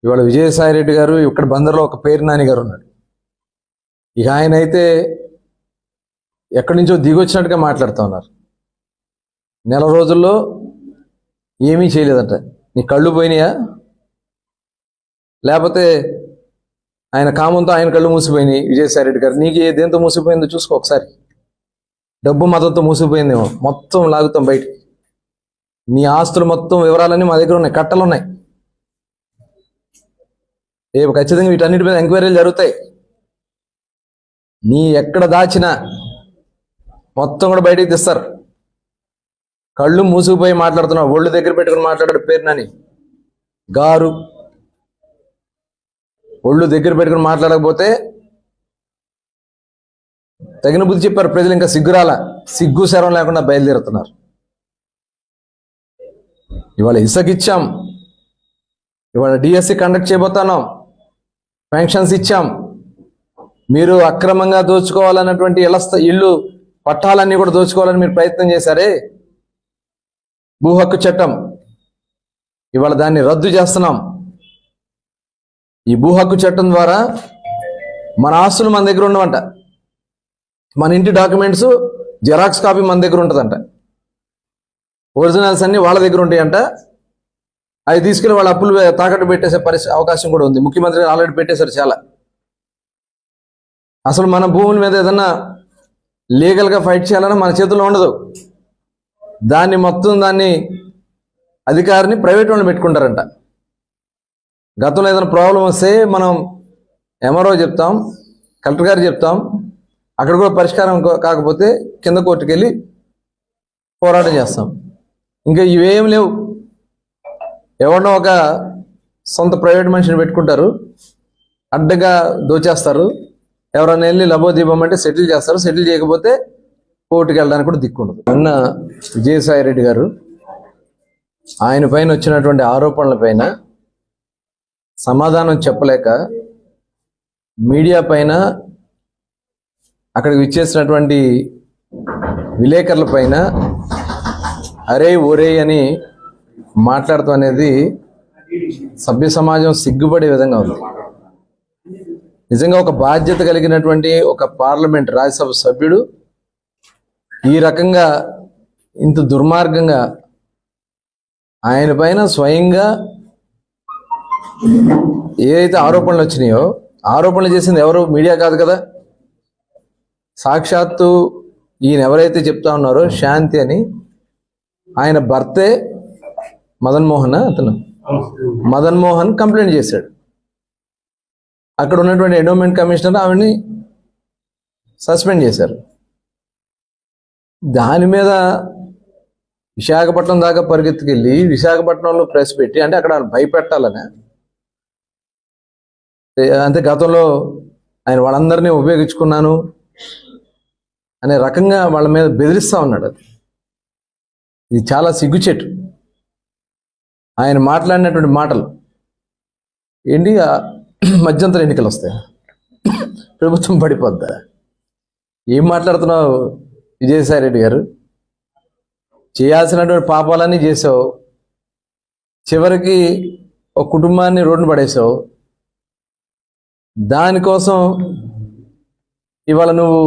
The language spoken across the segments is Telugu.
ఇవాళ విజయసాయి రెడ్డి గారు ఇక్కడ బందర్లో ఒక పేరు నాని గారు ఉన్నాడు. ఇక ఆయన అయితే ఎక్కడి నుంచో దిగొచ్చినట్టుగా మాట్లాడుతూ ఉన్నారు. నెల రోజుల్లో ఏమీ చేయలేదంట. నీ కళ్ళు పోయినాయా, లేకపోతే ఆయన కామంతో ఆయన కళ్ళు మూసిపోయినాయి. విజయసాయి రెడ్డి గారు నీకు దేంతో మూసిపోయిందో చూసుకో ఒకసారి. డబ్బు మతంతో మూసిపోయిందేమో, మొత్తం లాగుతాం బయటికి. నీ ఆస్తులు మొత్తం వివరాలన్నీ మా దగ్గర ఉన్నాయి, కట్టలు ఉన్నాయి. రేపు ఖచ్చితంగా వీటన్నిటి మీద ఎంక్వైరీలు జరుగుతాయి. నీ ఎక్కడ దాచినా మొత్తం కూడా బయటికి తెస్తారు. కళ్ళు మూసుకుపోయి మాట్లాడుతున్నావు, ఒళ్ళు దగ్గర పెట్టుకుని మాట్లాడాడు పేరు నాని గారు. ఒళ్ళు దగ్గర పెట్టుకుని మాట్లాడకపోతే తగిన బుద్ధి చెప్పారు ప్రజలు. ఇంకా సిగ్గురాల, సిగ్గు శరం లేకుండా బయలుదేరుతున్నారు. ఇవాళ ఇసుకిచ్చాం, ఇవాళ డిఎస్సి కండక్ట్ చేయబోతున్నాం, పెన్షన్స్ ఇచ్చాం. మీరు అక్రమంగా దోచుకోవాలన్నటువంటి ఇల్లు పట్టాలన్నీ కూడా దోచుకోవాలని మీరు ప్రయత్నం చేశారే, భూ హక్కు చట్టం ఇవాళ దాన్ని రద్దు చేస్తున్నాం. ఈ భూ హక్కు చట్టం ద్వారా మన ఆస్తులు మన దగ్గర ఉండవంట. మన ఇంటి డాక్యుమెంట్స్ జెరాక్స్ కాపీ మన దగ్గర ఉంటుందంట. ఒరిజినల్స్ అన్ని వాళ్ళ దగ్గర ఉంటాయంట. అవి తీసుకెళ్ళి వాళ్ళ అప్పులు తాకట్టు పెట్టేసే అవకాశం కూడా ఉంది. ముఖ్యమంత్రి ఆల్రెడీ పెట్టేశారు చాలా. అసలు మన భూముల మీద ఏదన్నా లీగల్గా ఫైట్ చేయాలన్నా మన చేతుల్లో ఉండదు. దాన్ని అధికారిని ప్రైవేట్ వాళ్ళు పెట్టుకుంటారంట. గతంలో ఏదైనా ప్రాబ్లం వస్తే మనం ఎంఆర్ఓ చెప్తాం, కలెక్టర్ గారు చెప్తాం, అక్కడ కూడా పరిష్కారం కాకపోతే కింద కోర్టుకు వెళ్ళి పోరాటం చేస్తాం. ఇంకా ఇవేం లేవు. ఎవరినో ఒక సొంత ప్రైవేట్ మనిషిని పెట్టుకుంటారు, అడ్డగా దోచేస్తారు. ఎవరైనా వెళ్ళి లబోదీపం అంటే సెటిల్ చేస్తారు. సెటిల్ చేయకపోతే కోర్టుకు వెళ్ళడానికి కూడా దిక్కుండదు. నిన్న విజయసాయి రెడ్డి గారు ఆయన పైన వచ్చినటువంటి ఆరోపణల పైన సమాధానం చెప్పలేక మీడియా పైన, అక్కడికి విచ్చేసినటువంటి విలేకరుల పైన అరే ఒరే అని మాట్లాడటం అనేది సభ్య సమాజం సిగ్గుపడే విధంగా ఉంది. నిజంగా ఒక బాధ్యత కలిగినటువంటి ఒక పార్లమెంట్ రాజ్యసభ సభ్యుడు ఈ రకంగా ఇంత దుర్మార్గంగా ఆయన పైన స్వయంగా ఏదైతే ఆరోపణలు వచ్చినాయో, ఆరోపణలు చేసింది ఎవరు? మీడియా కాదు కదా. సాక్షాత్తు ఈయన ఎవరైతే చెప్తా ఉన్నారో శాంతి అని, ఆయన భర్తే మదన్ మోహన్ కంప్లైంట్ చేశాడు. అక్కడ ఉన్నటువంటి ఎండోమెంట్ కమిషనర్ ఆవిడ్ని సస్పెండ్ చేశారు. దాని మీద విశాఖపట్నం దాకా పరిగెత్తుకెళ్ళి విశాఖపట్నంలో ప్రెస్ పెట్టి, అంటే అక్కడ భయపెట్టాలనే, అంటే గతంలో ఆయన వాళ్ళందరినీ ఉపయోగించుకున్నాను అనే రకంగా వాళ్ళ మీద బెదిరిస్తూ ఉన్నాడు. ఇది చాలా సిగ్గుచెట్టు. ఆయన మాట్లాడినటువంటి మాటలు ఏంటి? మధ్యంతర ఎన్నికలు వస్తాయి, ప్రభుత్వం పడిపోద్దా? ఏం మాట్లాడుతున్నావు విజయసాయి రెడ్డి గారు? చేయాల్సినటువంటి పాపాలన్నీ చేసావు, చివరికి ఒక కుటుంబాన్ని రోడ్డున పడేసావు. దానికోసం ఇవాళ నువ్వు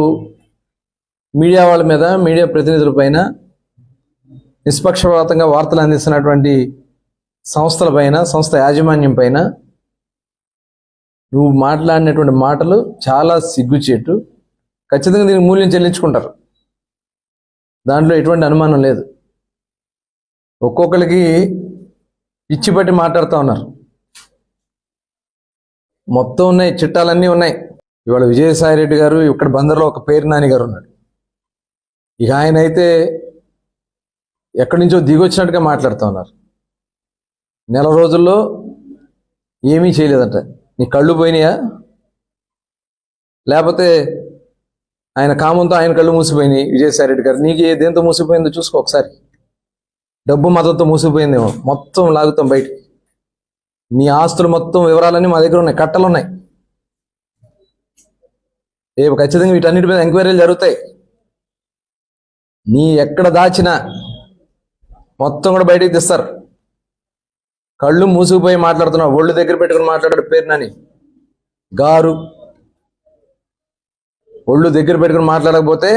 మీడియా వాళ్ళ మీద, మీడియా ప్రతినిధుల పైన, నిష్పక్షపాతంగా వార్తలు అందిస్తున్నటువంటి సంస్థల పైన, సంస్థ యాజమాన్యం పైన నువ్వు మాట్లాడినటువంటి మాటలు చాలా సిగ్గుచేటు. ఖచ్చితంగా దీనికి మూల్యం చెల్లించుకుంటారు, దాంట్లో ఎటువంటి అనుమానం లేదు. ఒక్కొక్కరికి పిచ్చి పట్టి మాట్లాడుతూ ఉన్నారు. మొత్తం ఉన్నాయి, చిట్టాలన్నీ ఉన్నాయి. ఇవాళ విజయసాయి రెడ్డి గారు ఇక్కడ బందర్లో ఒక పేరు నాని గారు ఉన్నాడు. ఇక ఆయన అయితే ఎక్కడి నుంచో దిగొచ్చినట్టుగా మాట్లాడుతూ ఉన్నారు. నెల రోజుల్లో ఏమీ చేయలేదంట. నీ కళ్ళు పోయినాయా, లేకపోతే ఆయన కామంతో ఆయన కళ్ళు మూసిపోయినాయి. విజయసాయి రెడ్డి గారు నీకు దేంతో మూసిపోయిందో చూసుకో ఒకసారి. డబ్బు మతంతో మూసిపోయిందేమో, మొత్తం లాగుతాం బయటికి. నీ ఆస్తులు మొత్తం వివరాలన్నీ మా దగ్గర ఉన్నాయి, కట్టలు ఉన్నాయి. రేపు ఖచ్చితంగా వీటన్నిటి మీద ఎంక్వైరీలు జరుగుతాయి. నీ ఎక్కడ దాచినా మొత్తం కూడా బయటికి తెస్తారు. కళ్ళు మూసుకుపోయి మాట్లాడుతున్నావు, ఒళ్ళు దగ్గర పెట్టుకుని మాట్లాడాడు పేరునని గారు. ఒళ్ళు దగ్గర పెట్టుకుని మాట్లాడకపోతే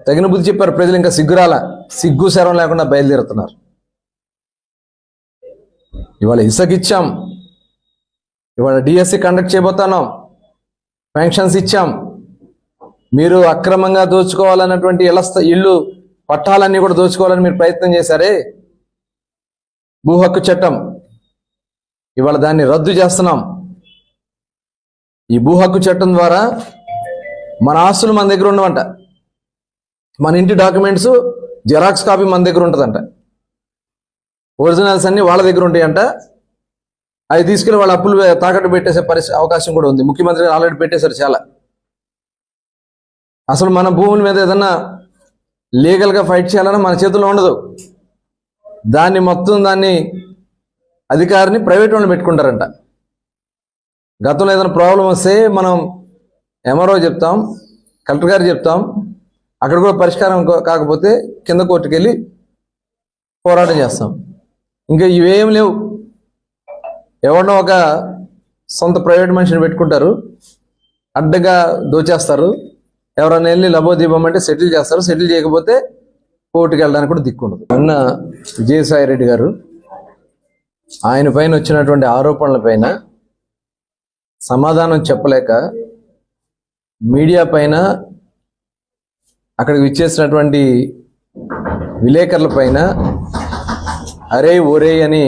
తగిన బుద్ధి చెప్పారు ప్రజలు. ఇంకా సిగ్గురాల, సిగ్గు శరం లేకుండా బయలుదేరుతున్నారు. ఇవాళ ఇసుకిచ్చాం, ఇవాళ డిఎస్సి కండక్ట్ చేయబోతున్నాం, పెన్షన్స్ ఇచ్చాం. మీరు అక్రమంగా దోచుకోవాలన్నటువంటి ఇళ్ళు పట్టాలన్నీ కూడా దోచుకోవాలని మీరు ప్రయత్నం చేశారే, భూ హక్కు చట్టం ఇవాళ దాన్ని రద్దు చేస్తున్నాం. ఈ భూ హక్కు చట్టం ద్వారా మన ఆస్తులు మన దగ్గర ఉండవంట, మన ఇంటి డాక్యుమెంట్స్ జెరాక్స్ కాపీ మన దగ్గర ఉంటుందంట, ఒరిజినల్స్ అన్ని వాళ్ళ దగ్గర ఉంటాయంట. అవి తీసుకెళ్ళి వాళ్ళ అప్పులు తాకట్టు పెట్టేసే అవకాశం కూడా ఉంది. ముఖ్యమంత్రి ఆల్రెడీ పెట్టేశారు చాలా. అసలు మన భూముల మీద ఏదన్నా లీగల్గా ఫైట్ చేయాలన్నా మన చేతుల్లో ఉండదు. దాన్ని అధికారిని ప్రైవేట్ వాళ్ళు పెట్టుకుంటారంట. గతంలో ఏదైనా ప్రాబ్లం వస్తే మనం ఎంఆర్ఓ చెప్తాం, కలెక్టర్ గారు చెప్తాం, అక్కడ కూడా పరిష్కారం కాకపోతే కింద కోర్టుకు వెళ్ళి పోరాటం చేస్తాం. ఇంకా ఇవేం లేవు. ఎవరినో ఒక సొంత ప్రైవేట్ మనిషిని పెట్టుకుంటారు, అడ్డగా దోచేస్తారు. ఎవరైనా వెళ్ళి లబోదీపం అంటే సెటిల్ చేస్తారు, సెటిల్ చేయకపోతే కోర్టుకు వెళ్ళడానికి కూడా దిక్కుండదు. నిన్న విజయసాయి రెడ్డి గారు ఆయన పైన వచ్చినటువంటి ఆరోపణల పైన సమాధానం చెప్పలేక మీడియా పైన, అక్కడికి విచ్చేసినటువంటి విలేకరుల పైన అరే ఒరే అని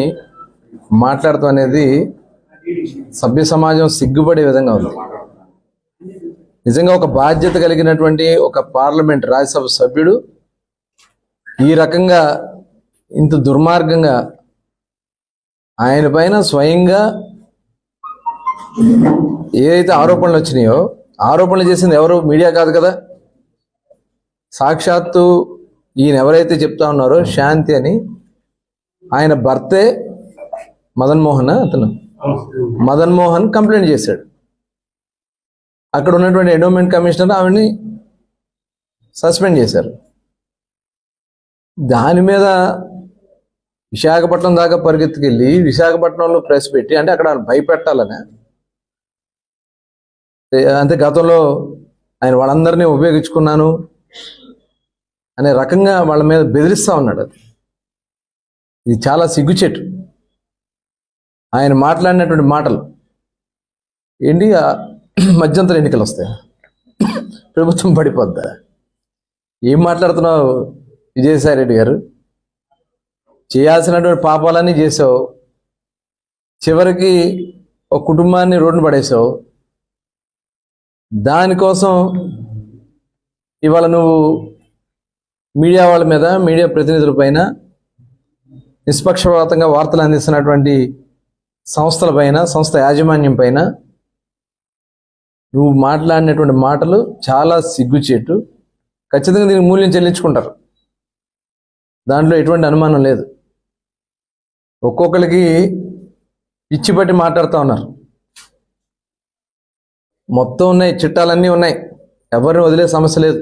మాట్లాడటం అనేది సభ్య సమాజం సిగ్గుపడే విధంగా ఉంది. నిజంగా ఒక బాధ్యత కలిగినటువంటి ఒక పార్లమెంట్ రాజ్యసభ సభ్యుడు ఈ రకంగా ఇంత దుర్మార్గంగా ఆయన పైన స్వయంగా ఏదైతే ఆరోపణలు వచ్చినాయో, ఆరోపణలు చేసింది ఎవరు? మీడియా కాదు కదా. సాక్షాత్తు ఈయన ఎవరైతే చెప్తా ఉన్నారో శాంతి అని, ఆయన భర్తే మదన్ మోహన్ కంప్లైంట్ చేశాడు. అక్కడ ఉన్నటువంటి ఎండోమెంట్ కమిషనర్ ఆవిడ్ని సస్పెండ్ చేశారు. దాని మీద విశాఖపట్నం దాకా పరిగెత్తుకెళ్ళి విశాఖపట్నంలో ప్రెస్ పెట్టి, అంటే అక్కడ భయపెట్టాలనే, అంటే గతంలో ఆయన వాళ్ళందరినీ ఉపయోగించుకున్నాను అనే రకంగా వాళ్ళ మీద బెదిరిస్తూ ఉన్నాడు. ఇది చాలా సిగ్గుచేటు. ఆయన మాట్లాడినటువంటి మాటలు ఏంటి? మధ్యంతర ఎన్నికలు వస్తాయి, ప్రభుత్వం పడిపోద్దా? ఏం మాట్లాడుతున్నావు విజయసాయి రెడ్డి గారు? చేయాల్సినటువంటి పాపాలన్నీ చేసావు, చివరికి ఒక కుటుంబాన్ని రోడ్డున పడేసావు. దానికోసం ఇవాళ నువ్వు మీడియా వాళ్ళ మీద, మీడియా ప్రతినిధుల పైన, నిష్పక్షపాతంగా వార్తలు అందిస్తున్నటువంటి సంస్థల పైన, సంస్థ యాజమాన్యం పైన నువ్వు మాట్లాడినటువంటి మాటలు చాలా సిగ్గుచేటు. ఖచ్చితంగా దీనికి మూల్యం చెల్లించుకుంటారు, దాంట్లో ఎటువంటి అనుమానం లేదు. ఒక్కొక్కరికి ఇచ్చిపట్టి మాట్లాడుతూ ఉన్నారు. మొత్తం ఉన్నాయి, చిట్టాలన్నీ ఉన్నాయి, ఎవరిని వదిలే సమస్య లేదు.